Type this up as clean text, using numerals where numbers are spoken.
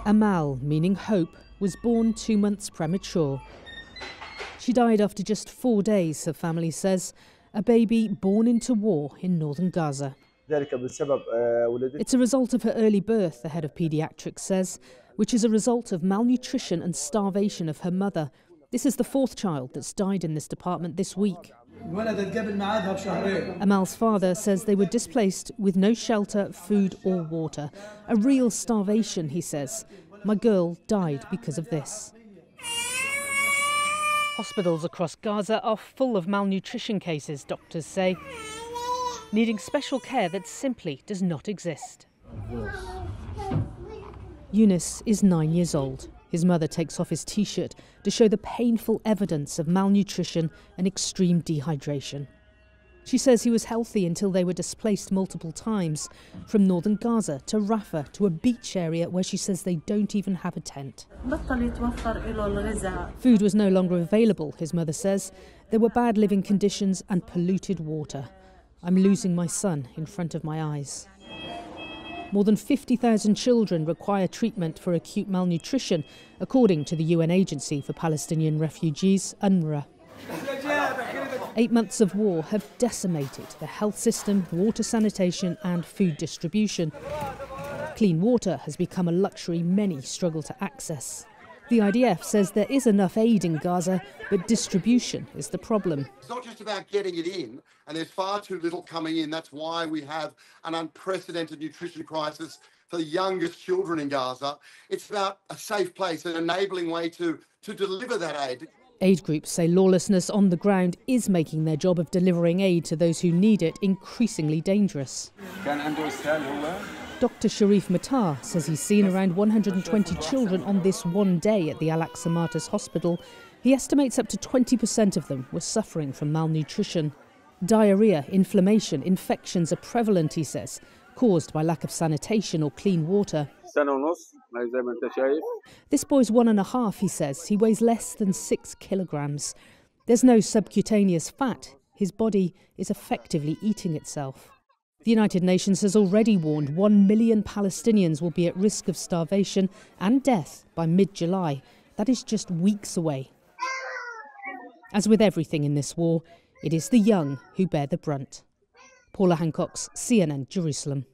Amal, meaning hope, was born 2 months premature. She died after just 4 days, her family says, a baby born into war in northern Gaza. It's a result of her early birth, the head of paediatrics says, which is a result of malnutrition and starvation of her mother. This is the 4th child that's died in this department this week. Amal's father says they were displaced with no shelter, food or water. A real starvation, he says. My girl died because of this. Hospitals across Gaza are full of malnutrition cases, doctors say, needing special care that simply does not exist. Yunus is 9 years old. His mother takes off his T-shirt to show the painful evidence of malnutrition and extreme dehydration. She says he was healthy until they were displaced multiple times, from northern Gaza to Rafah to a beach area where she says they don't even have a tent. Food was no longer available, his mother says. There were bad living conditions and polluted water. I'm losing my son in front of my eyes. More than 50,000 children require treatment for acute malnutrition, according to the UN Agency for Palestinian Refugees, UNRWA. 8 months of war have decimated the health system, water sanitation and food distribution. Clean water has become a luxury many struggle to access. The IDF says there is enough aid in Gaza, but distribution is the problem. It's not just about getting it in, and there's far too little coming in. That's why we have an unprecedented nutrition crisis for the youngest children in Gaza. It's about a safe place, an enabling way to deliver that aid. Aid groups say lawlessness on the ground is making their job of delivering aid to those who need it increasingly dangerous. Dr. Sharif Matar says he's seen around 120 children on this one day at the Al-Aqsa Martyrs Hospital. He estimates up to 20% of them were suffering from malnutrition. Diarrhoea, inflammation, infections are prevalent, he says, caused by lack of sanitation or clean water. This boy's 1.5, he says. He weighs less than 6 kilograms. There's no subcutaneous fat. His body is effectively eating itself. The United Nations has already warned 1 million Palestinians will be at risk of starvation and death by mid-July. That is just weeks away. As with everything in this war, it is the young who bear the brunt. Paula Hancock's CNN, Jerusalem.